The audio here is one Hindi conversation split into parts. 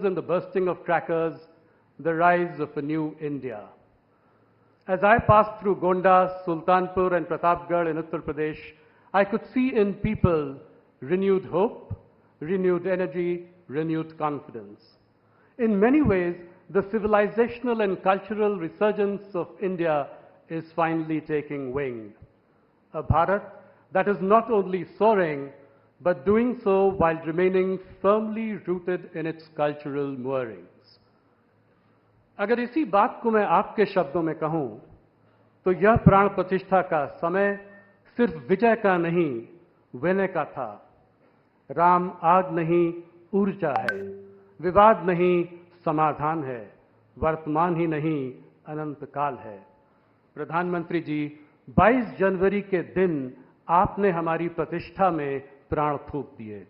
and the bursting of crackers, the rise of a new India. As I passed through Gonda, Sultanpur and Pratapgarh in Uttar Pradesh, I could see in people renewed hope, renewed energy, renewed confidence. In many ways, the civilizational and cultural resurgence of India is finally taking wing. A Bharat that is not only soaring, but doing so while remaining firmly rooted in its cultural moorings. अगर इसी बात को मैं आपके शब्दों में कहूं, तो यह प्राण प्रतिष्ठा का समय सिर्फ विजय का नहीं, विनय का था। राम आग नहीं, ऊर्जा है, विवाद नहीं, समाधान है, वर्तमान ही नहीं, अनंत काल है। प्रधानमंत्री जी, 22 जनवरी के दिन आपने हमारी प्रतिष्ठा में प्राण फूंक दिए।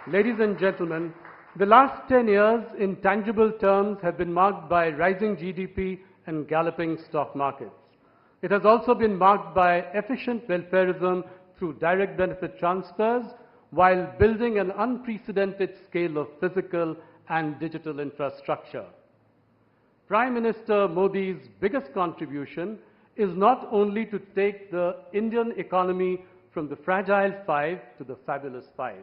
Ladies and gentlemen, the last 10 years in tangible terms have been marked by rising GDP and galloping stock markets. It has also been marked by efficient welfarism through direct benefit transfers while building an unprecedented scale of physical and digital infrastructure. Prime Minister Modi's biggest contribution is not only to take the Indian economy from the fragile 5 to the fabulous 5.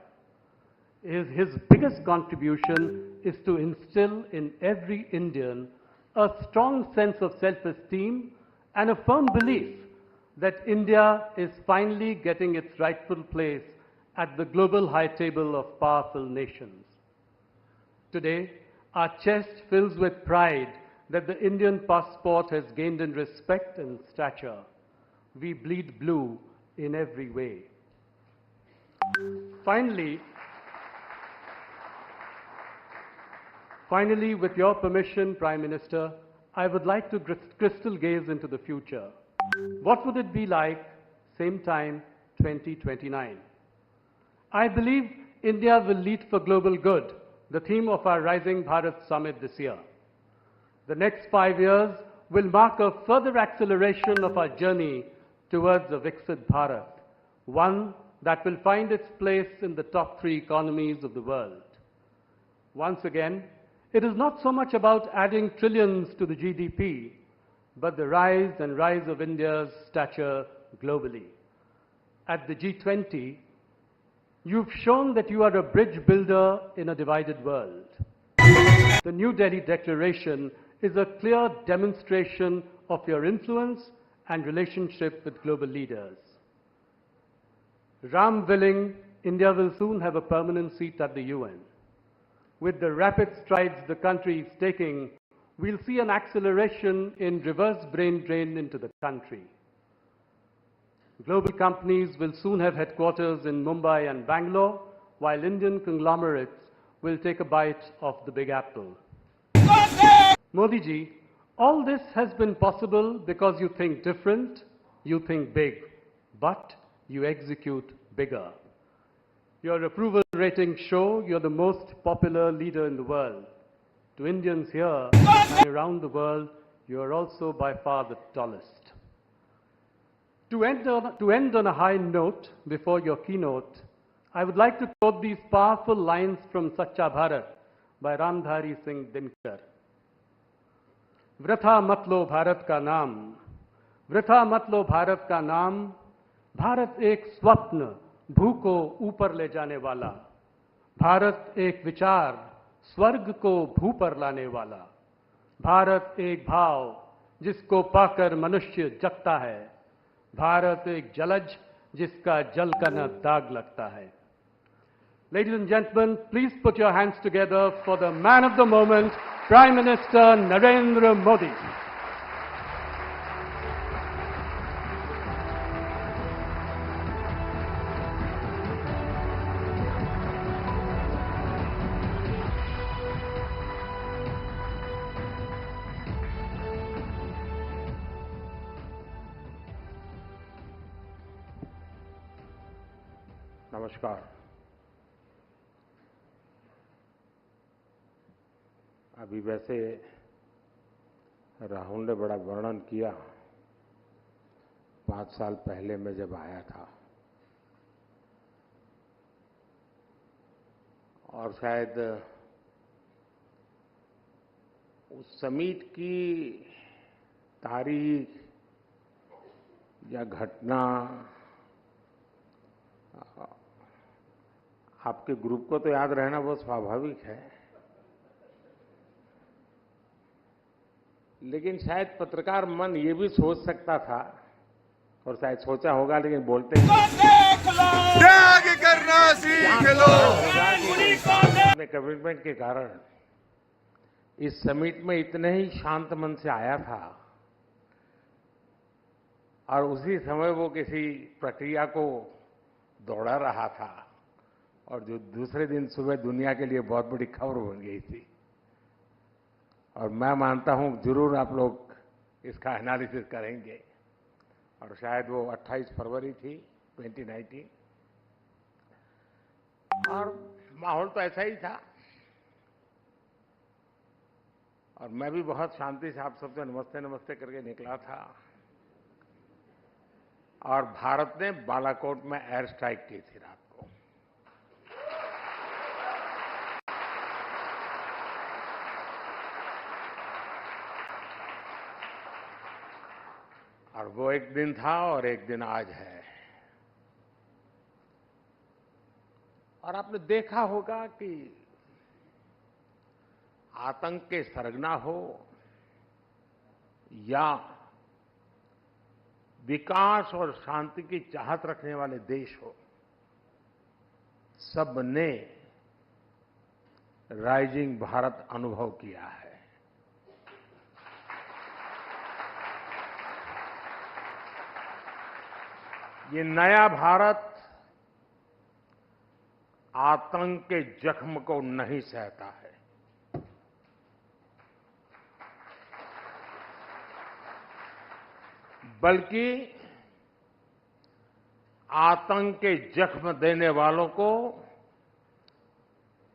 His biggest contribution is to instill in every Indian a strong sense of self-esteem and a firm belief that India is finally getting its rightful place at the global high table of powerful nations. Today, our chest fills with pride that the Indian passport has gained in respect and stature. We bleed blue in every way. Finally, with your permission, Prime Minister, I would like to crystal gaze into the future. What would it be like, same time, 2029? I believe India will lead for global good, the theme of our Rising Bharat Summit this year. The next 5 years will mark a further acceleration of our journey towards a Viksit Bharat, one that will find its place in the top 3 economies of the world. Once again, it is not so much about adding trillions to the GDP, but the rise and rise of India's stature globally. At the G20, you've shown that you are a bridge builder in a divided world. The New Delhi Declaration is a clear demonstration of your influence and relationship with global leaders. Ram willing, India will soon have a permanent seat at the UN. With the rapid strides the country is taking, we'll see an acceleration in reverse brain drain into the country. Global companies will soon have headquarters in Mumbai and Bangalore, while Indian conglomerates will take a bite of the Big Apple. Modi ji, all this has been possible because you think different, you think big, but you execute bigger. Your approval ratings show you're the most popular leader in the world. To Indians here and around the world, you are also by far the tallest. To end on a high note before your keynote, I would like to quote these powerful lines from Sacha Bharat by Ramdhari Singh Dinkar. वृथा मत लो भारत का नाम, वृथा मत लो भारत का नाम, भारत एक स्वप्न भू को ऊपर ले जाने वाला, भारत एक विचार स्वर्ग को भू पर लाने वाला, भारत एक भाव जिसको पाकर मनुष्य जगता है, भारत एक जलज जिसका जल का न दाग लगता है. Ladies and gentlemen, please put your hands together for the man of the moment, Prime Minister Narendra Modi. नमस्कार। अभी वैसे राहुल ने बड़ा वर्णन किया 5 साल पहले मैं जब आया था और शायद उस समिट की तारीख या घटना आपके ग्रुप को तो याद रहना बहुत स्वाभाविक है, लेकिन शायद पत्रकार मन ये भी सोच सकता था और शायद सोचा होगा, लेकिन बोलते त्याग करना सीख लो। अपने कमिटमेंट के कारण इस समिट में इतने ही शांत मन से आया था और उसी समय वो किसी प्रक्रिया को दौड़ा रहा था और जो दूसरे दिन सुबह दुनिया के लिए बहुत बड़ी खबर बन गई थी। और मैं मानता हूं जरूर आप लोग इसका एनालिसिस करेंगे और शायद वो 28 फरवरी थी 2019 और माहौल तो ऐसा ही था और मैं भी बहुत शांति से आप सबसे नमस्ते नमस्ते करके निकला था और भारत ने बालाकोट में एयर स्ट्राइक की थी रात को। और वो एक दिन था और एक दिन आज है। और आपने देखा होगा कि आतंक के सरगना हो या विकास और शांति की चाहत रखने वाले देश हो, सब ने राइजिंग भारत अनुभव किया है। ये नया भारत आतंक के जख्म को नहीं सहता है। बल्कि आतंक के जख्म देने वालों को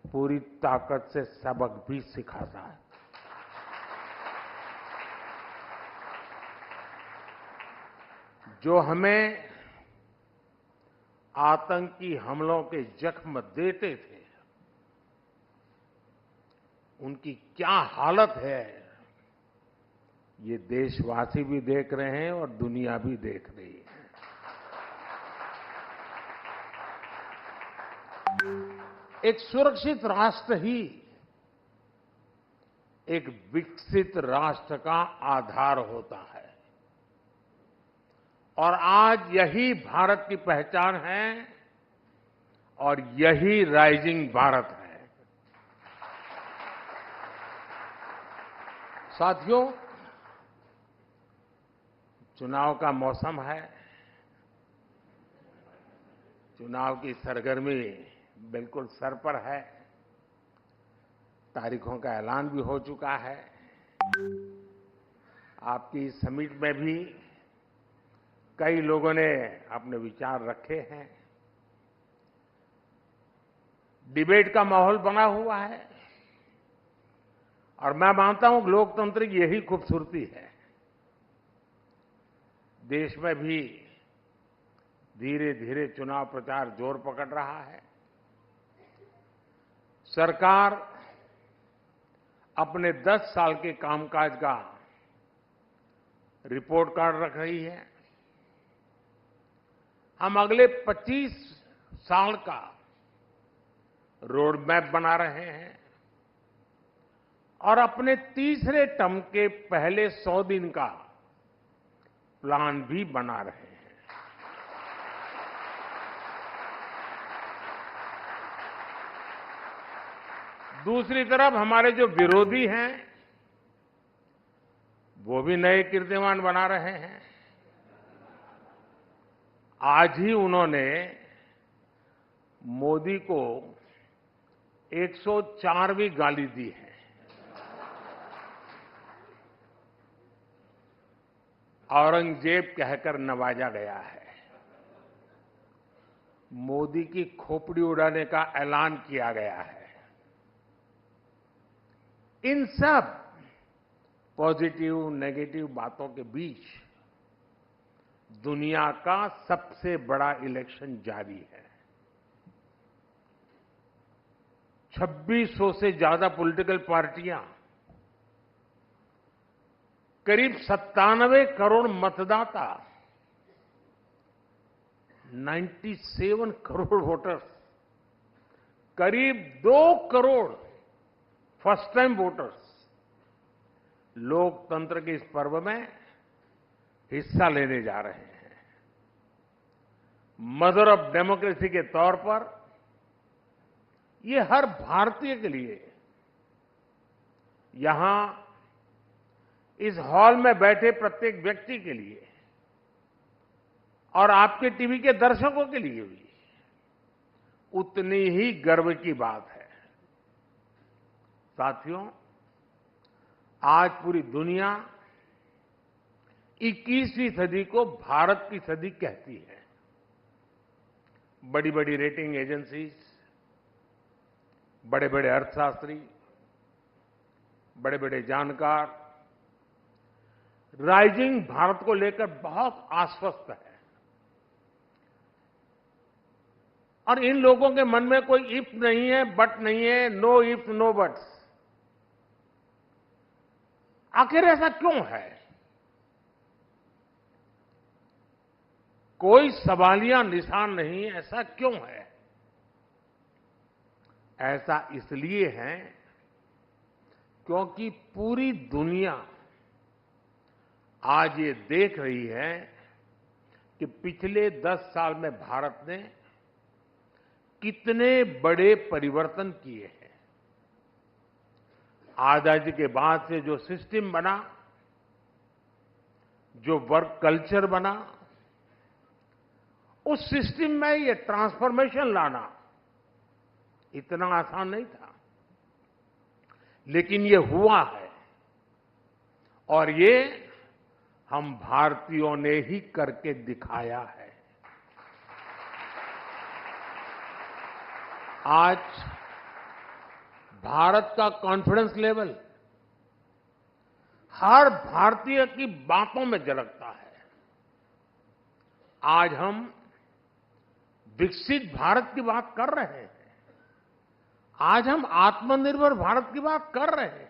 पूरी ताकत से सबक भी सिखाता है। जो हमें आतंकी हमलों के जख्म देते थे, उनकी क्या हालत है, ये देशवासी भी देख रहे हैं और दुनिया भी देख रही है। एक सुरक्षित राष्ट्र ही एक विकसित राष्ट्र का आधार होता है और आज यही भारत की पहचान है और यही राइजिंग भारत है। साथियों, चुनाव का मौसम है, चुनाव की सरगर्मी बिल्कुल सर पर है, तारीखों का ऐलान भी हो चुका है। आपकी समिट में भी कई लोगों ने अपने विचार रखे हैं, डिबेट का माहौल बना हुआ है और मैं मानता हूं कि लोकतंत्र की यही खूबसूरती है। देश में भी धीरे धीरे चुनाव प्रचार जोर पकड़ रहा है। सरकार अपने 10 साल के कामकाज का रिपोर्ट कार्ड रख रही है। हम अगले 25 साल का रोड मैप बना रहे हैं और अपने तीसरे टर्म के पहले 100 दिन का प्लान भी बना रहे हैं। दूसरी तरफ हमारे जो विरोधी हैं, वो भी नए कीर्तिमान बना रहे हैं। आज ही उन्होंने मोदी को 104वीं गाली दी है। औरंगजेब कहकर नवाजा गया है। मोदी की खोपड़ी उड़ाने का ऐलान किया गया है। इन सब पॉजिटिव नेगेटिव बातों के बीच दुनिया का सबसे बड़ा इलेक्शन जारी है। 2600 से ज्यादा पॉलिटिकल पार्टियां, करीब 97 करोड़ मतदाता, 97 करोड़ वोटर्स, करीब 2 करोड़ फर्स्ट टाइम वोटर्स लोकतंत्र के इस पर्व में हिस्सा लेने जा रहे हैं। मदर ऑफ डेमोक्रेसी के तौर पर ये हर भारतीय के लिए, यहां इस हॉल में बैठे प्रत्येक व्यक्ति के लिए और आपके टीवी के दर्शकों के लिए भी उतनी ही गर्व की बात है। साथियों, आज पूरी दुनिया 21वीं सदी को भारत की सदी कहती है। बड़ी बड़ी रेटिंग एजेंसीज, बड़े बड़े अर्थशास्त्री, बड़े बड़े जानकार राइजिंग भारत को लेकर बहुत आश्वस्त है। और इन लोगों के मन में कोई इफ नहीं है, बट नहीं है, नो इफ नो बट्स। आखिर ऐसा क्यों है? कोई सवालिया निशान नहीं, ऐसा क्यों है? ऐसा इसलिए है क्योंकि पूरी दुनिया आज ये देख रही है कि पिछले 10 साल में भारत ने कितने बड़े परिवर्तन किए हैं। आजादी के बाद से जो सिस्टम बना, जो वर्क कल्चर बना, उस सिस्टम में ये ट्रांसफॉर्मेशन लाना इतना आसान नहीं था, लेकिन ये हुआ है और ये हम भारतीयों ने ही करके दिखाया है। आज भारत का कॉन्फिडेंस लेवल हर भारतीय की बातों में झलकता है। आज हम विकसित भारत की बात कर रहे हैं। आज हम आत्मनिर्भर भारत की बात कर रहे हैं।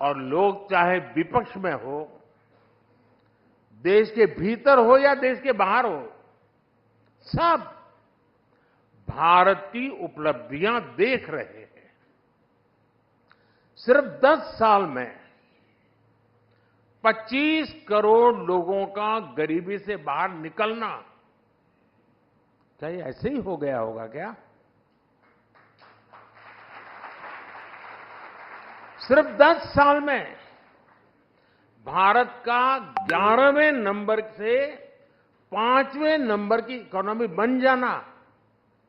और लोग चाहे विपक्ष में हो, देश के भीतर हो या देश के बाहर हो, सब भारत की उपलब्धियां देख रहे हैं। सिर्फ 10 साल में 25 करोड़ लोगों का गरीबी से बाहर निकलना, क्या ये ऐसे ही हो गया होगा क्या? सिर्फ 10 साल में भारत का 11वें नंबर से 5वें नंबर की इकोनॉमी बन जाना,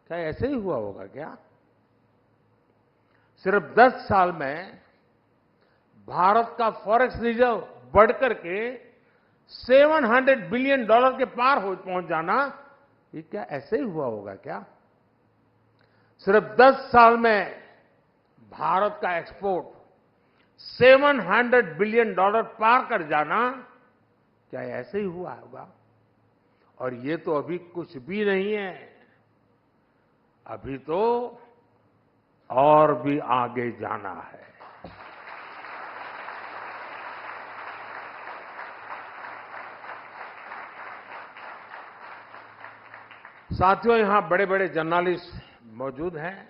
क्या ऐसे ही हुआ होगा क्या? सिर्फ 10 साल में भारत का फॉरेक्स रिजर्व बढ़कर के $700 बिलियन के पार पहुंच जाना, ये क्या ऐसे ही हुआ होगा क्या? सिर्फ 10 साल में भारत का एक्सपोर्ट $700 बिलियन पार कर जाना, क्या ऐसे ही हुआ होगा? और ये तो अभी कुछ भी नहीं है, अभी तो और भी आगे जाना है। साथियों, यहां बड़े बड़े जर्नलिस्ट मौजूद हैं,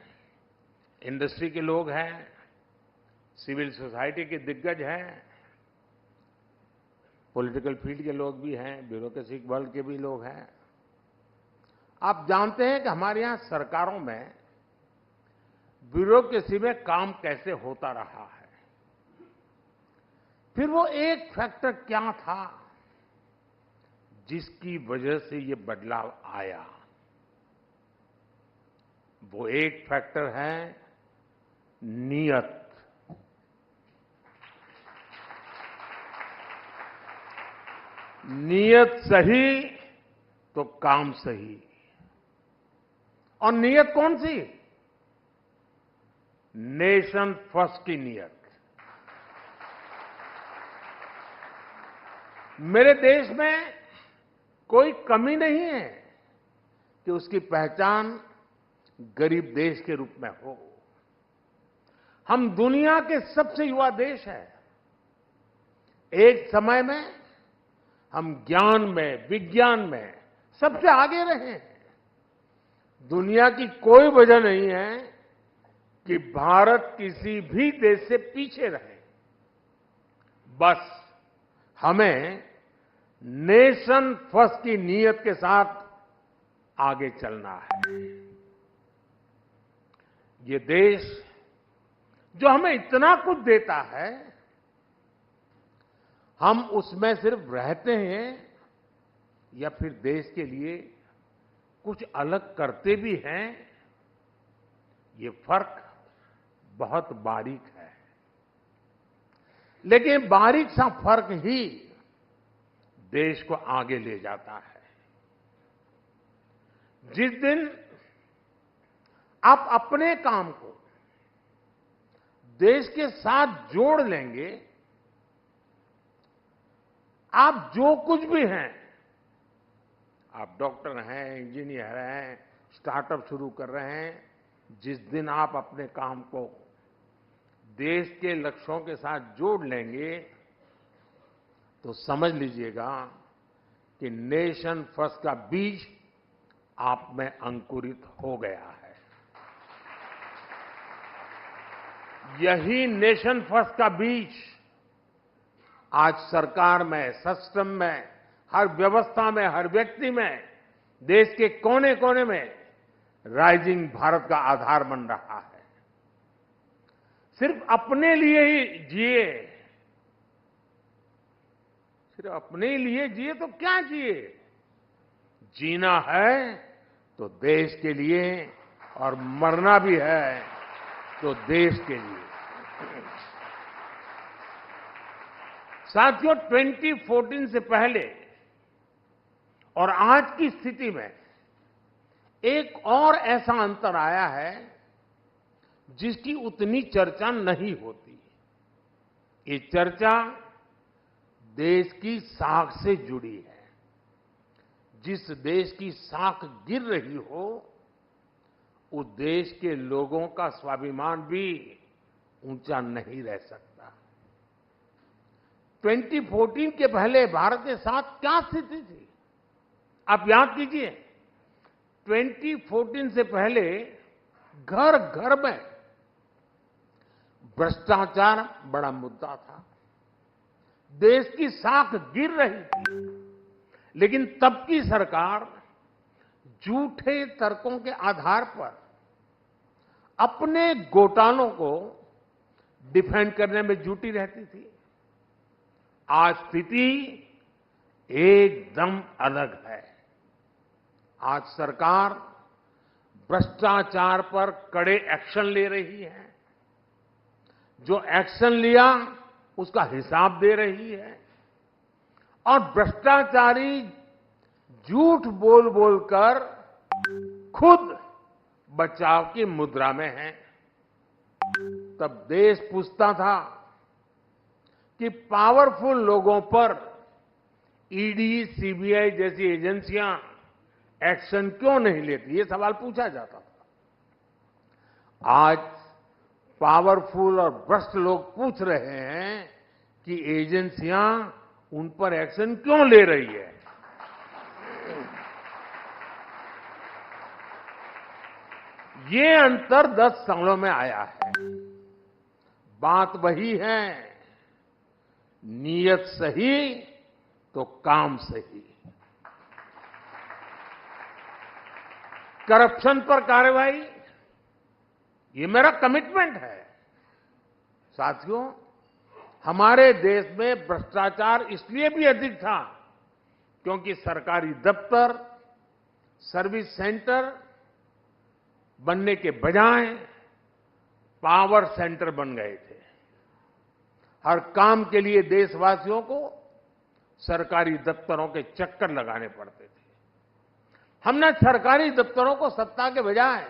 इंडस्ट्री के लोग हैं, सिविल सोसाइटी के दिग्गज हैं, पॉलिटिकल फील्ड के लोग भी हैं, ब्यूरोक्रेसी वर्ल्ड के भी लोग हैं। आप जानते हैं कि हमारे यहां सरकारों में ब्यूरोक्रेसी में काम कैसे होता रहा है। फिर वो एक फैक्टर क्या था जिसकी वजह से ये बदलाव आया? वो एक फैक्टर है नियत। नियत सही तो काम सही। और नियत कौन सी? नेशन फर्स्ट की नियत। मेरे देश में कोई कमी नहीं है कि उसकी पहचान गरीब देश के रूप में हो। हम दुनिया के सबसे युवा देश हैं। एक समय में हम ज्ञान में, विज्ञान में सबसे आगे रहे हैं। दुनिया की कोई वजह नहीं है कि भारत किसी भी देश से पीछे रहे। बस हमें नेशन फर्स्ट की नीयत के साथ आगे चलना है। ये देश जो हमें इतना कुछ देता है, हम उसमें सिर्फ रहते हैं या फिर देश के लिए कुछ अलग करते भी हैं, ये फर्क बहुत बारीक है। लेकिन बारीक सा फर्क ही देश को आगे ले जाता है। जिस दिन आप अपने काम को देश के साथ जोड़ लेंगे, आप जो कुछ भी हैं, आप डॉक्टर हैं, इंजीनियर हैं, स्टार्टअप शुरू कर रहे हैं, जिस दिन आप अपने काम को देश के लक्ष्यों के साथ जोड़ लेंगे, तो समझ लीजिएगा कि नेशन फर्स्ट का बीज आप में अंकुरित हो गया है। यही नेशन फर्स्ट का बीज आज सरकार में, सिस्टम में, हर व्यवस्था में, हर व्यक्ति में, देश के कोने कोने में राइजिंग भारत का आधार बन रहा है। सिर्फ अपने लिए ही जिए, सिर्फ अपने लिए जिए तो क्या जिए? जीना है तो देश के लिए, और मरना भी है तो देश के लिए। साथियों, 2014 से पहले और आज की स्थिति में एक और ऐसा अंतर आया है जिसकी उतनी चर्चा नहीं होती। ये चर्चा देश की साख से जुड़ी है। जिस देश की साख गिर रही हो, उस देश के लोगों का स्वाभिमान भी ऊंचा नहीं रह सकता। 2014 के पहले भारत के साथ क्या स्थिति थी? आप याद कीजिए, 2014 से पहले घर घर में भ्रष्टाचार बड़ा मुद्दा था। देश की साख गिर रही थी, लेकिन तब की सरकार झूठे तर्कों के आधार पर अपने घोटालों को डिफेंड करने में जुटी रहती थी। आज स्थिति एकदम अलग है। आज सरकार भ्रष्टाचार पर कड़े एक्शन ले रही है। जो एक्शन लिया उसका हिसाब दे रही है, और भ्रष्टाचारी झूठ बोल बोलकर खुद बचाव की मुद्रा में है। तब देश पूछता था कि पावरफुल लोगों पर ईडी, सीबीआई जैसी एजेंसियां एक्शन क्यों नहीं लेती? ये सवाल पूछा जाता था। आज पावरफुल और भ्रष्ट लोग पूछ रहे हैं कि एजेंसियां उन पर एक्शन क्यों ले रही है। ये अंतर 10 सालों में आया है। बात वही है, नीयत सही तो काम सही। करप्शन पर कार्रवाई, ये मेरा कमिटमेंट है। साथियों, हमारे देश में भ्रष्टाचार इसलिए भी अधिक था क्योंकि सरकारी दफ्तर, सर्विस सेंटर बनने के बजाय पावर सेंटर बन गए थे। हर काम के लिए देशवासियों को सरकारी दफ्तरों के चक्कर लगाने पड़ते थे। हमने सरकारी दफ्तरों को सत्ता के बजाय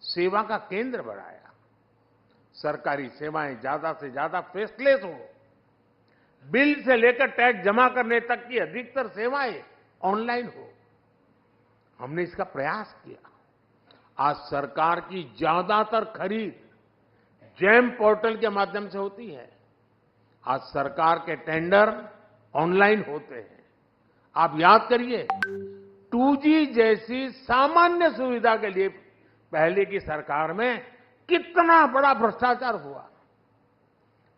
सेवा का केंद्र बनाया। सरकारी सेवाएं ज्यादा से ज्यादा फेसलेस हो, बिल से लेकर टैक्स जमा करने तक की अधिकतर सेवाएं ऑनलाइन हो। हमने इसका प्रयास किया। आज सरकार की ज्यादातर खरीद जेम पोर्टल के माध्यम से होती है। आज सरकार के टेंडर ऑनलाइन होते हैं। आप याद करिए, 2G जैसी सामान्य सुविधा के लिए पहले की सरकार में कितना बड़ा भ्रष्टाचार हुआ।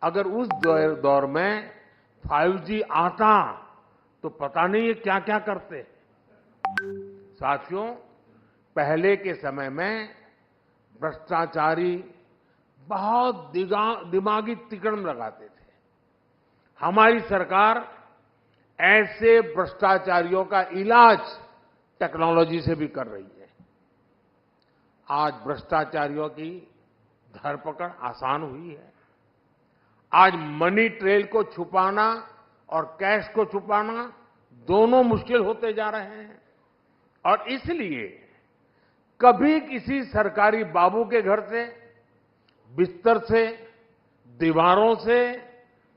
अगर उस दौर में 5G आता तो पता नहीं ये क्या क्या करते। साथियों, पहले के समय में भ्रष्टाचारी बहुत दिमागी तिकड़म लगाते थे। हमारी सरकार ऐसे भ्रष्टाचारियों का इलाज टेक्नोलॉजी से भी कर रही है। आज भ्रष्टाचारियों की धरपकड़ आसान हुई है। आज मनी ट्रेल को छुपाना और कैश को छुपाना दोनों मुश्किल होते जा रहे हैं। और इसलिए कभी किसी सरकारी बाबू के घर से, बिस्तर से, दीवारों से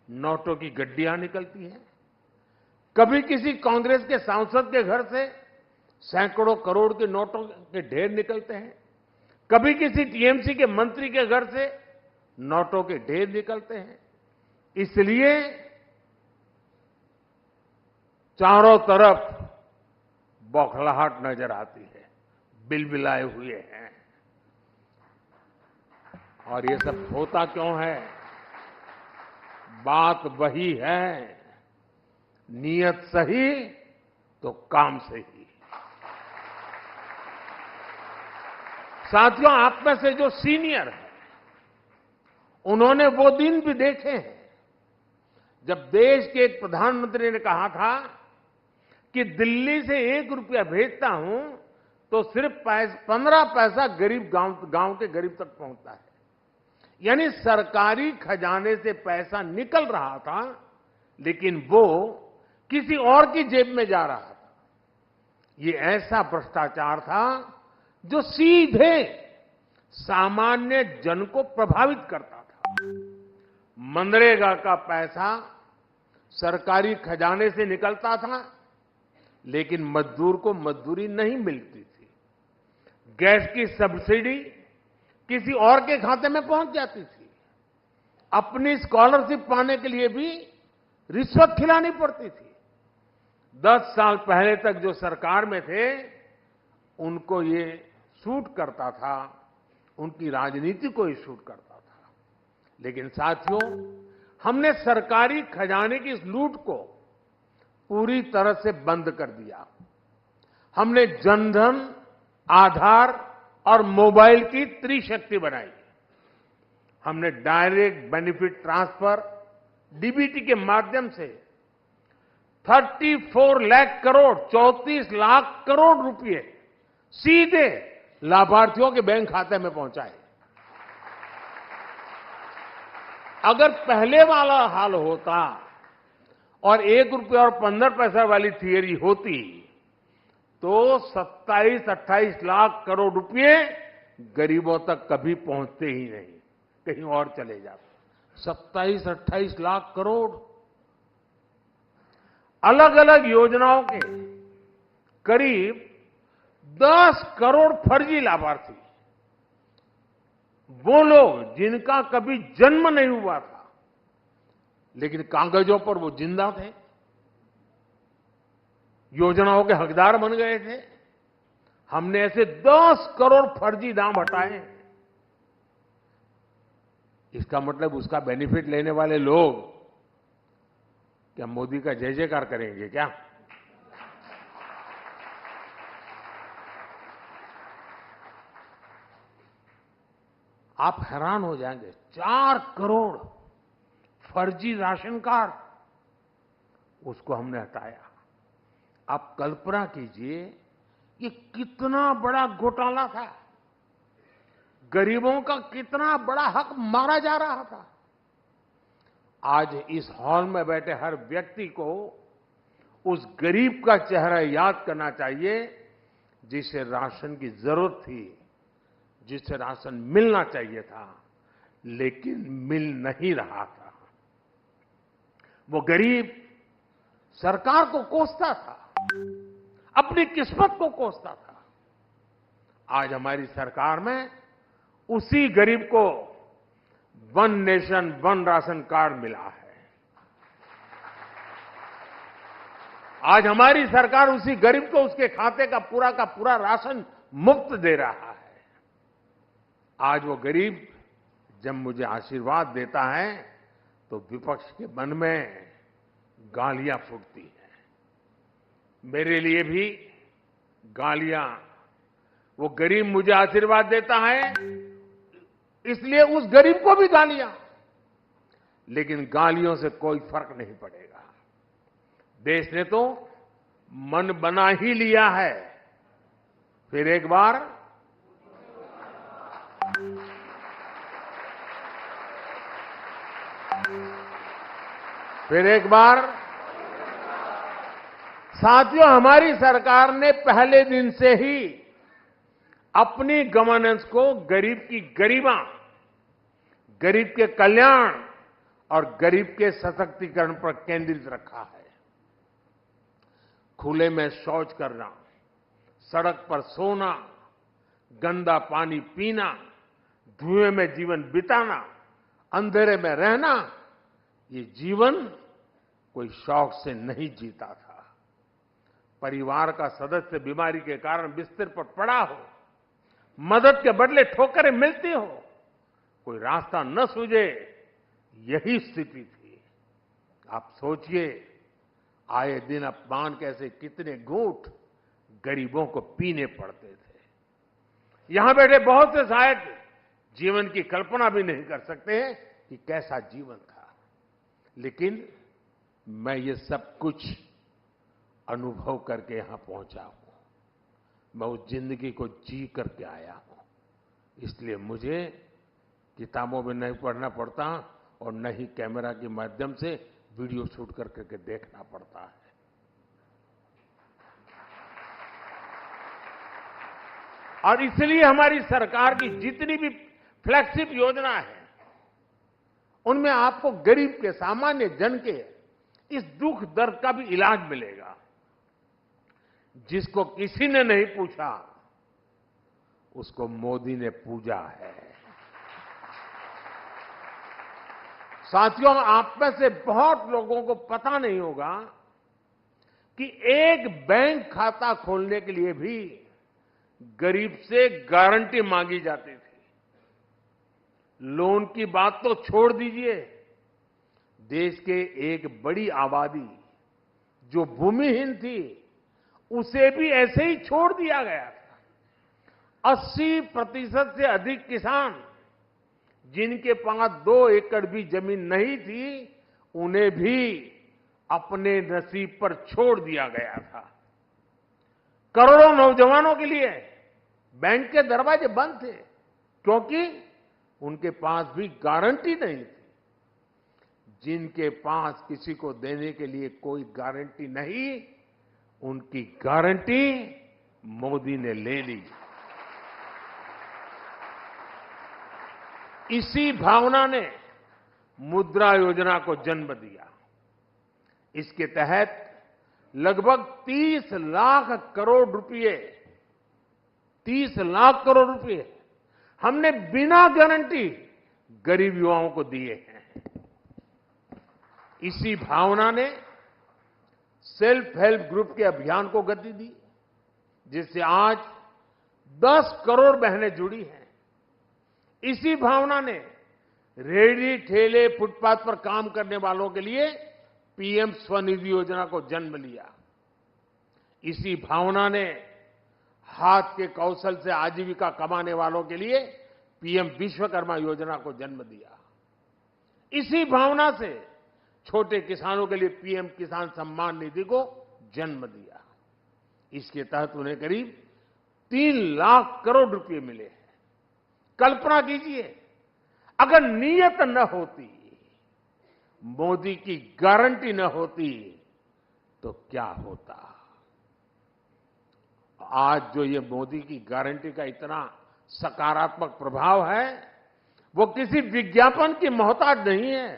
नोटों की गड्डियां निकलती हैं। कभी किसी कांग्रेस के सांसद के घर से सैकड़ों करोड़ के नोटों के ढेर निकलते हैं। कभी किसी टीएमसी के मंत्री के घर से नोटों के ढेर निकलते हैं। इसलिए चारों तरफ बौखलाहट नजर आती है, बिलबिलाए हुए हैं। और ये सब होता क्यों है? बात वही है, नीयत सही तो काम सही। साथियों, आप में से जो सीनियर हैं, उन्होंने वो दिन भी देखे हैं जब देश के एक प्रधानमंत्री ने कहा था कि दिल्ली से 1 रुपया भेजता हूं तो सिर्फ 15 पैसा गरीब गांव के गरीब तक पहुंचता है। यानी सरकारी खजाने से पैसा निकल रहा था, लेकिन वो किसी और की जेब में जा रहा था। ये ऐसा भ्रष्टाचार था जो सीधे सामान्य जन को प्रभावित करता था। मनरेगा का पैसा सरकारी खजाने से निकलता था, लेकिन मजदूर को मजदूरी नहीं मिलती थी। गैस की सब्सिडी किसी और के खाते में पहुंच जाती थी। अपनी स्कॉलरशिप पाने के लिए भी रिश्वत खिलानी पड़ती थी। 10 साल पहले तक जो सरकार में थे, उनको ये सूट करता था, उनकी राजनीति को ही सूट करता था। लेकिन साथियों, हमने सरकारी खजाने की इस लूट को पूरी तरह से बंद कर दिया। हमने जनधन, आधार और मोबाइल की त्रिशक्ति बनाई। हमने डायरेक्ट बेनिफिट ट्रांसफर, डीबीटी के माध्यम से 34 लाख करोड़, 34 लाख करोड़ रुपए सीधे लाभार्थियों के बैंक खाते में पहुंचाए। अगर पहले वाला हाल होता और 1 रुपया और 15 पैसा वाली थियरी होती तो 27-28 लाख करोड़ रुपए गरीबों तक कभी पहुंचते ही नहीं, कहीं और चले जाते। 27-28 लाख करोड़। अलग अलग योजनाओं के करीब 10 करोड़ फर्जी लाभार्थी, वो लोग जिनका कभी जन्म नहीं हुआ था, लेकिन कागजों पर वो जिंदा थे, योजनाओं के हकदार बन गए थे। हमने ऐसे 10 करोड़ फर्जी नाम हटाए। इसका मतलब उसका बेनिफिट लेने वाले लोग क्या मोदी का जय जयकार करेंगे क्या? आप हैरान हो जाएंगे, 4 करोड़ फर्जी राशन कार्ड, उसको हमने हटाया। आप कल्पना कीजिए ये कितना बड़ा घोटाला था, गरीबों का कितना बड़ा हक मारा जा रहा था। आज इस हॉल में बैठे हर व्यक्ति को उस गरीब का चेहरा याद करना चाहिए जिसे राशन की जरूरत थी, जिसे राशन मिलना चाहिए था, लेकिन मिल नहीं रहा था। वो गरीब सरकार को कोसता था, अपनी किस्मत को कोसता था। आज हमारी सरकार में उसी गरीब को one nation one ration card मिला है। आज हमारी सरकार उसी गरीब को उसके खाते का पूरा राशन मुफ्त दे रहा है। आज वो गरीब जब मुझे आशीर्वाद देता है तो विपक्ष के मन में गालियां फूटती हैं। मेरे लिए भी गालियां, वो गरीब मुझे आशीर्वाद देता है इसलिए उस गरीब को भी गालियां, लेकिन गालियों से कोई फर्क नहीं पड़ेगा। देश ने तो मन बना ही लिया है। फिर एक बार साथियों, हमारी सरकार ने पहले दिन से ही अपनी गवर्नेंस को गरीब की गरिमा, गरीब के कल्याण और गरीब के सशक्तिकरण पर केंद्रित रखा है। खुले में शौच करना, सड़क पर सोना, गंदा पानी पीना, धुएं में जीवन बिताना, अंधेरे में रहना, ये जीवन कोई शौक से नहीं जीता था। परिवार का सदस्य बीमारी के कारण बिस्तर पर पड़ा हो, मदद के बदले ठोकरें मिलती हो, कोई रास्ता न सूझे, यही स्थिति थी। आप सोचिए, आए दिन अपमान कैसे कितने घूंट गरीबों को पीने पड़ते थे। यहां बैठे बहुत से शायद जीवन की कल्पना भी नहीं कर सकते हैं कि कैसा जीवन था, लेकिन मैं ये सब कुछ अनुभव करके यहां पहुंचा हूं। मैं उस जिंदगी को जी करके आया हूं, इसलिए मुझे किताबों में नहीं पढ़ना पड़ता और न ही कैमरा के माध्यम से वीडियो शूट करके देखना पड़ता है। और इसलिए हमारी सरकार की जितनी भी फ्लैगशिप योजना है, उनमें आपको गरीब के, सामान्य जन के इस दुख दर्द का भी इलाज मिलेगा। जिसको किसी ने नहीं पूछा, उसको मोदी ने पूजा है। साथियों, आप में से बहुत लोगों को पता नहीं होगा कि एक बैंक खाता खोलने के लिए भी गरीब से गारंटी मांगी जाती थी। लोन की बात तो छोड़ दीजिए, देश के एक बड़ी आबादी जो भूमिहीन थी, उसे भी ऐसे ही छोड़ दिया गया था। 80% से अधिक किसान जिनके पास 2 एकड़ भी जमीन नहीं थी, उन्हें भी अपने नसीब पर छोड़ दिया गया था। करोड़ों नौजवानों के लिए बैंक के दरवाजे बंद थे, क्योंकि उनके पास भी गारंटी नहीं थी। जिनके पास किसी को देने के लिए कोई गारंटी नहीं, उनकी गारंटी मोदी ने ले ली। इसी भावना ने मुद्रा योजना को जन्म दिया। इसके तहत लगभग 30 लाख करोड़ रुपए हमने बिना गारंटी गरीब युवाओं को दिए हैं। इसी भावना ने सेल्फ हेल्प ग्रुप के अभियान को गति दी, जिससे आज 10 करोड़ बहनें जुड़ी हैं। इसी भावना ने रेहड़ी ठेले फुटपाथ पर काम करने वालों के लिए पीएम स्वनिधि योजना को जन्म लिया। इसी भावना ने हाथ के कौशल से आजीविका कमाने वालों के लिए पीएम विश्वकर्मा योजना को जन्म दिया। इसी भावना से छोटे किसानों के लिए पीएम किसान सम्मान निधि को जन्म दिया। इसके तहत उन्हें करीब 3 लाख करोड़ रुपए मिले हैं। कल्पना कीजिए, अगर नीयत न होती, मोदी की गारंटी न होती, तो क्या होता। आज जो ये मोदी की गारंटी का इतना सकारात्मक प्रभाव है, वो किसी विज्ञापन की मोहताज नहीं है।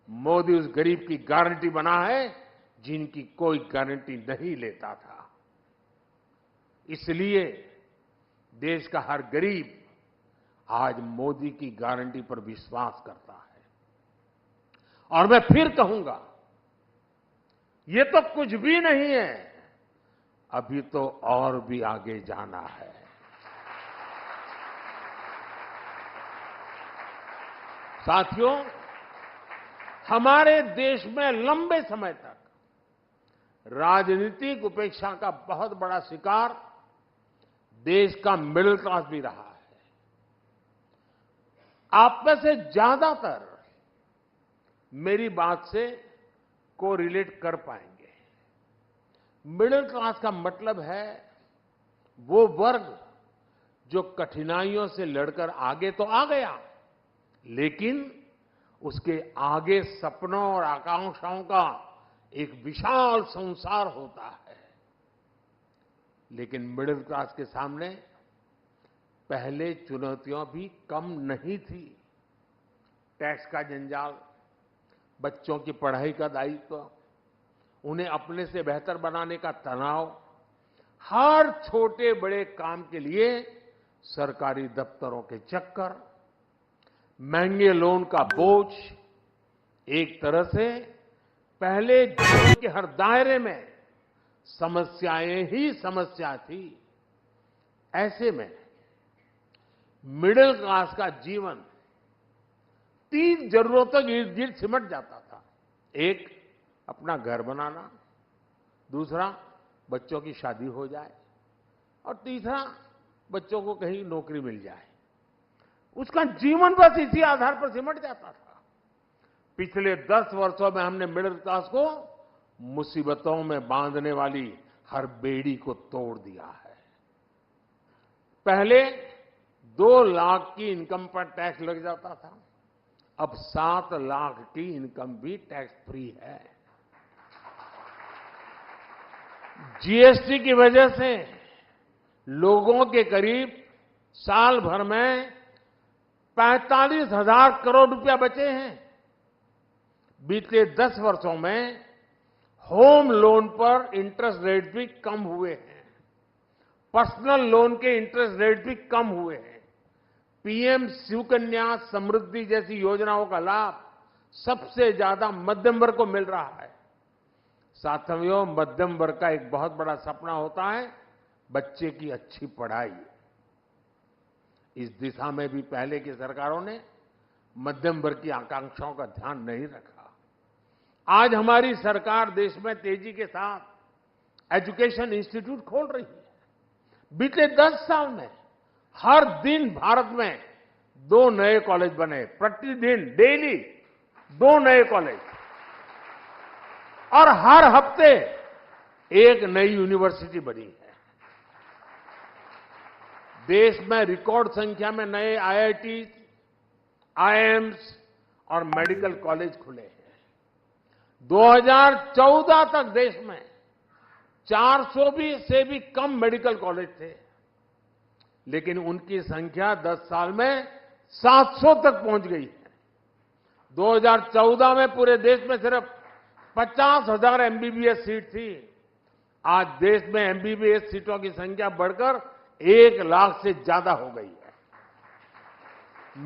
मोदी उस गरीब की गारंटी बना है जिनकी कोई गारंटी नहीं लेता था। इसलिए देश का हर गरीब आज मोदी की गारंटी पर विश्वास करता है। और मैं फिर कहूंगा, ये तो कुछ भी नहीं है, अभी तो और भी आगे जाना है। साथियों, हमारे देश में लंबे समय तक राजनीतिक उपेक्षा का बहुत बड़ा शिकार देश का मिडिल क्लास भी रहा है। आप में से ज्यादातर मेरी बात से कोरिलेट कर पाएंगे। मिडिल क्लास का मतलब है वो वर्ग जो कठिनाइयों से लड़कर आगे तो आ गया, लेकिन उसके आगे सपनों और आकांक्षाओं का एक विशाल संसार होता है। लेकिन मिडिल क्लास के सामने पहले चुनौतियां भी कम नहीं थी। टैक्स का जंजाल, बच्चों की पढ़ाई का दायित्व, उन्हें अपने से बेहतर बनाने का तनाव, हर छोटे बड़े काम के लिए सरकारी दफ्तरों के चक्कर, महंगे लोन का बोझ, एक तरह से पहले जीवन के हर दायरे में समस्याएं ही समस्या थी। ऐसे में मिडिल क्लास का जीवन 3 जरूरतों के इर्द गिर्द सिमट जाता था। एक, अपना घर बनाना, दूसरा, बच्चों की शादी हो जाए, और तीसरा, बच्चों को कहीं नौकरी मिल जाए। उसका जीवन बस इसी आधार पर सिमट जाता था। पिछले 10 वर्षों में हमने मिडिल क्लास को मुसीबतों में बांधने वाली हर बेड़ी को तोड़ दिया है। पहले 2 लाख की इनकम पर टैक्स लग जाता था, अब 7 लाख की इनकम भी टैक्स फ्री है। जीएसटी की वजह से लोगों के करीब साल भर में 45,000 करोड़ रुपया बचे हैं। बीते 10 वर्षों में होम लोन पर इंटरेस्ट रेट भी कम हुए हैं, पर्सनल लोन के इंटरेस्ट रेट भी कम हुए हैं। पीएम सुकन्या समृद्धि जैसी योजनाओं का लाभ सबसे ज्यादा मध्यम वर्ग को मिल रहा है। साथियों, मध्यम वर्ग का एक बहुत बड़ा सपना होता है बच्चे की अच्छी पढ़ाई। इस दिशा में भी पहले की सरकारों ने मध्यम वर्ग की आकांक्षाओं का ध्यान नहीं रखा। आज हमारी सरकार देश में तेजी के साथ एजुकेशन इंस्टीट्यूट खोल रही है। बीते 10 साल में हर दिन भारत में 2 नए कॉलेज बने, प्रतिदिन डेली 2 नए कॉलेज, और हर हफ्ते एक नई यूनिवर्सिटी बनी है। देश में रिकॉर्ड संख्या में नए आईआईटी, आईआईएम्स और मेडिकल कॉलेज खुले हैं। 2014 तक देश में 400 से भी कम मेडिकल कॉलेज थे, लेकिन उनकी संख्या 10 साल में 700 तक पहुंच गई है। 2014 में पूरे देश में सिर्फ 50,000 एमबीबीएस सीट थी। आज देश में एमबीबीएस सीटों की संख्या बढ़कर 1 लाख से ज्यादा हो गई है।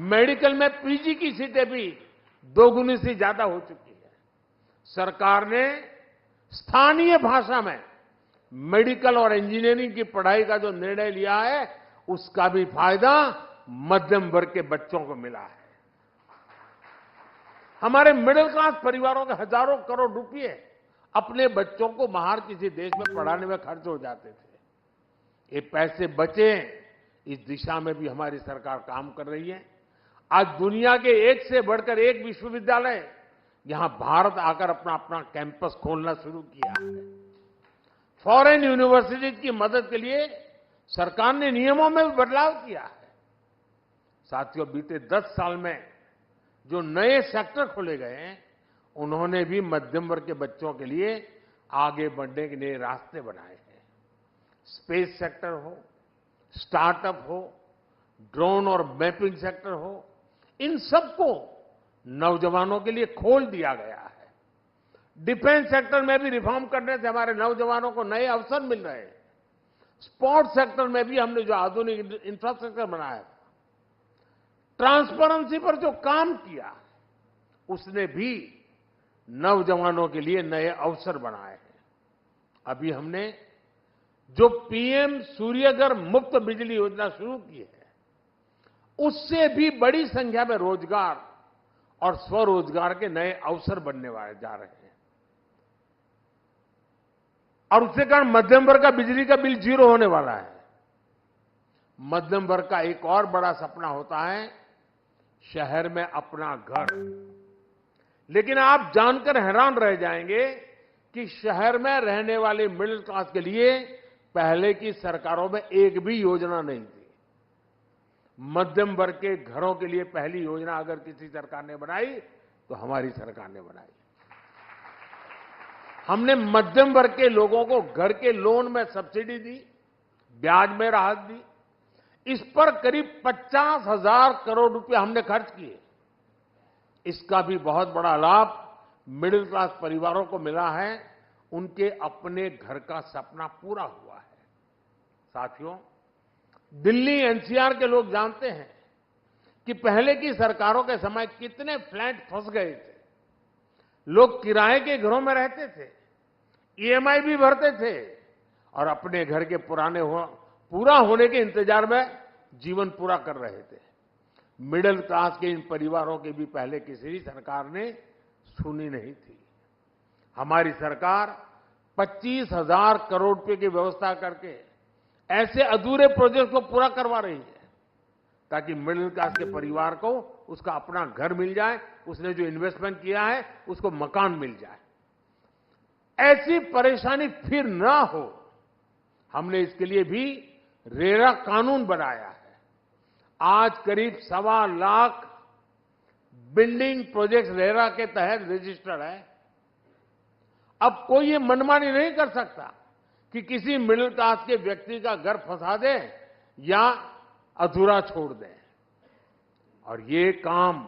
मेडिकल में पीजी की सीटें भी 2 गुनी से ज्यादा हो चुकी है। सरकार ने स्थानीय भाषा में मेडिकल और इंजीनियरिंग की पढ़ाई का जो निर्णय लिया है, उसका भी फायदा मध्यम वर्ग के बच्चों को मिला है। हमारे मिडिल क्लास परिवारों के हजारों करोड़ रुपए अपने बच्चों को बाहर किसी देश में पढ़ाने में खर्च हो जाते थे। ये पैसे बचे, इस दिशा में भी हमारी सरकार काम कर रही है। आज दुनिया के एक से बढ़कर एक विश्वविद्यालय यहां भारत आकर अपना अपना कैंपस खोलना शुरू किया है। फॉरेन यूनिवर्सिटीज की मदद के लिए सरकार ने नियमों में भी बदलाव किया है। साथियों, बीते 10 साल में जो नए सेक्टर खोले गए हैं, उन्होंने भी मध्यम वर्ग के बच्चों के लिए आगे बढ़ने के नए रास्ते बनाए हैं। स्पेस सेक्टर हो, स्टार्टअप हो, ड्रोन और मैपिंग सेक्टर हो, इन सबको नौजवानों के लिए खोल दिया गया है। डिफेंस सेक्टर में भी रिफॉर्म करने से हमारे नौजवानों को नए अवसर मिल रहे हैं। स्पोर्ट्स सेक्टर में भी हमने जो आधुनिक इंफ्रास्ट्रक्चर बनाया था, ट्रांसपेरेंसी पर जो काम किया, उसने भी नौजवानों के लिए नए अवसर बनाए हैं। अभी हमने जो पीएम सूर्यघर मुफ्त बिजली योजना शुरू की है, उससे भी बड़ी संख्या में रोजगार और स्वरोजगार के नए अवसर बनने वाले जा रहे हैं। और उसके कारण मध्यम वर्ग का बिजली का बिल 0 होने वाला है। मध्यम वर्ग का एक और बड़ा सपना होता है शहर में अपना घर। लेकिन आप जानकर हैरान रह जाएंगे कि शहर में रहने वाले मिडिल क्लास के लिए पहले की सरकारों में एक भी योजना नहीं थी। मध्यम वर्ग के घरों के लिए पहली योजना अगर किसी सरकार ने बनाई तो हमारी सरकार ने बनाई। हमने मध्यम वर्ग के लोगों को घर के लोन में सब्सिडी दी, ब्याज में राहत दी। इस पर करीब 50,000 करोड़ रुपए हमने खर्च किए। इसका भी बहुत बड़ा लाभ मिडिल क्लास परिवारों को मिला है। उनके अपने घर का सपना पूरा हुआ है। साथियों, दिल्ली एनसीआर के लोग जानते हैं कि पहले की सरकारों के समय कितने फ्लैट फंस गए थे। लोग किराए के घरों में रहते थे, ईएमआई भी भरते थे और अपने घर के पूरा होने के इंतजार में जीवन पूरा कर रहे थे। मिडिल क्लास के इन परिवारों की भी पहले किसी भी सरकार ने सुनी नहीं थी। हमारी सरकार 25,000 करोड़ रुपए की व्यवस्था करके ऐसे अधूरे प्रोजेक्ट को पूरा करवा रही है ताकि मिडिल क्लास के परिवार को उसका अपना घर मिल जाए, उसने जो इन्वेस्टमेंट किया है उसको मकान मिल जाए। ऐसी परेशानी फिर ना हो, हमने इसके लिए भी रेरा कानून बनाया है। आज करीब 1.25 लाख बिल्डिंग प्रोजेक्ट रेरा के तहत रजिस्टर्ड है। अब कोई ये मनमानी नहीं कर सकता कि किसी मिडिल क्लास के व्यक्ति का घर फंसा दे या अधूरा छोड़ दे। और ये काम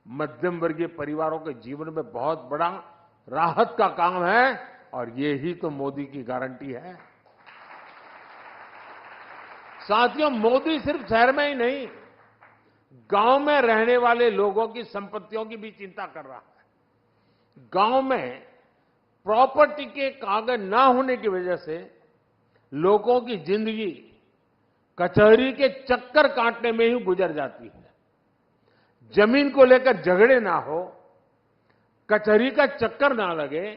मध्यम वर्गीय परिवारों के जीवन में बहुत बड़ा राहत का काम है और ये ही तो मोदी की गारंटी है। साथियों, मोदी सिर्फ शहर में ही नहीं, गांव में रहने वाले लोगों की संपत्तियों की भी चिंता कर रहा है। गांव में प्रॉपर्टी के कागज ना होने की वजह से लोगों की जिंदगी कचहरी के चक्कर काटने में ही गुजर जाती है। जमीन को लेकर झगड़े ना हो, कचहरी का चक्कर ना लगे,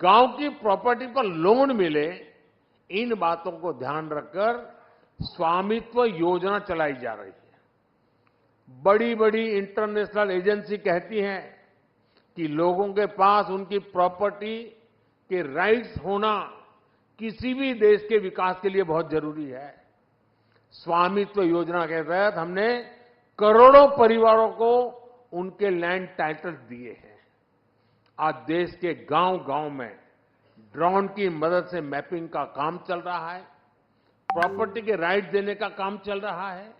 गांव की प्रॉपर्टी पर लोन मिले, इन बातों को ध्यान रखकर स्वामित्व योजना चलाई जा रही है। बड़ी बड़ी इंटरनेशनल एजेंसी कहती हैं कि लोगों के पास उनकी प्रॉपर्टी के राइट्स होना किसी भी देश के विकास के लिए बहुत जरूरी है। स्वामित्व योजना के तहत हमने करोड़ों परिवारों को उनके लैंड टाइटल्स दिए हैं। आज देश के गांव-गांव में ड्रोन की मदद से मैपिंग का काम चल रहा है, प्रॉपर्टी के राइट देने का काम चल रहा है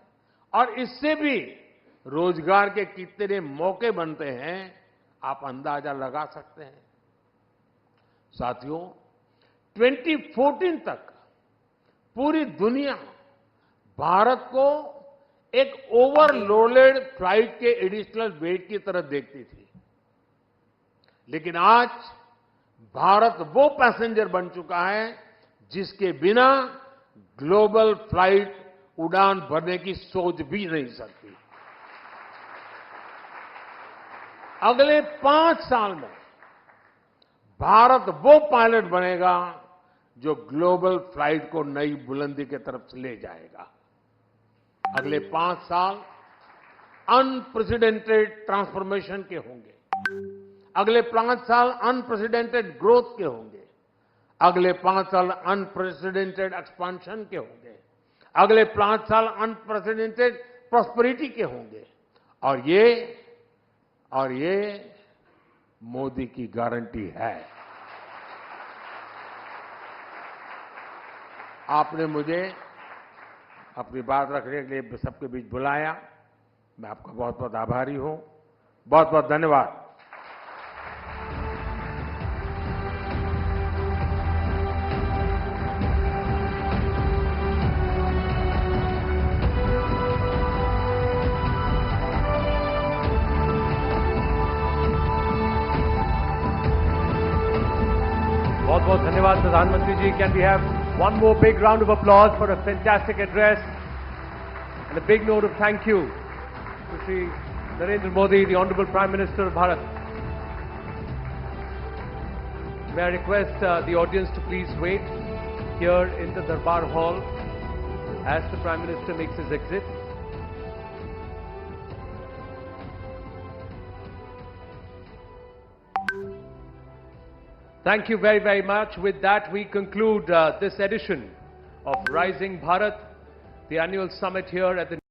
और इससे भी रोजगार के कितने मौके बनते हैं, आप अंदाजा लगा सकते हैं। साथियों, 2014 तक पूरी दुनिया भारत को एक ओवरलोडेड फ्लाइट के एडिशनल वेट की तरह देखती थी। लेकिन आज भारत वो पैसेंजर बन चुका है जिसके बिना ग्लोबल फ्लाइट उड़ान भरने की सोच भी नहीं सकती। अगले 5 साल में भारत वो पायलट बनेगा जो ग्लोबल फ्लाइट को नई बुलंदी की तरफ ले जाएगा। अगले 5 साल अनप्रेसिडेंटेड ट्रांसफॉर्मेशन के होंगे। अगले 5 साल अनप्रेसिडेंटेड ग्रोथ के होंगे। अगले 5 साल अनप्रेसिडेंटेड एक्सपांशन के होंगे। अगले 5 साल अनप्रेसिडेंटेड प्रॉस्पेरिटी के होंगे। और ये मोदी की गारंटी है। आपने मुझे अपनी बात रखने के लिए सबके बीच बुलाया, मैं आपका बहुत बहुत आभारी हूं। बहुत बहुत धन्यवाद। बहुत बहुत धन्यवाद प्रधानमंत्री जी। Can we have one more big round of applause for a fantastic address and a big note of thank you to Shri Narendra Modi, the Honorable Prime Minister of Bharat. May I request the audience to please wait here in the Darbar Hall as the Prime Minister makes his exit. Thank you very, very much. With that, we conclude this edition of Rising Bharat, the annual summit here at the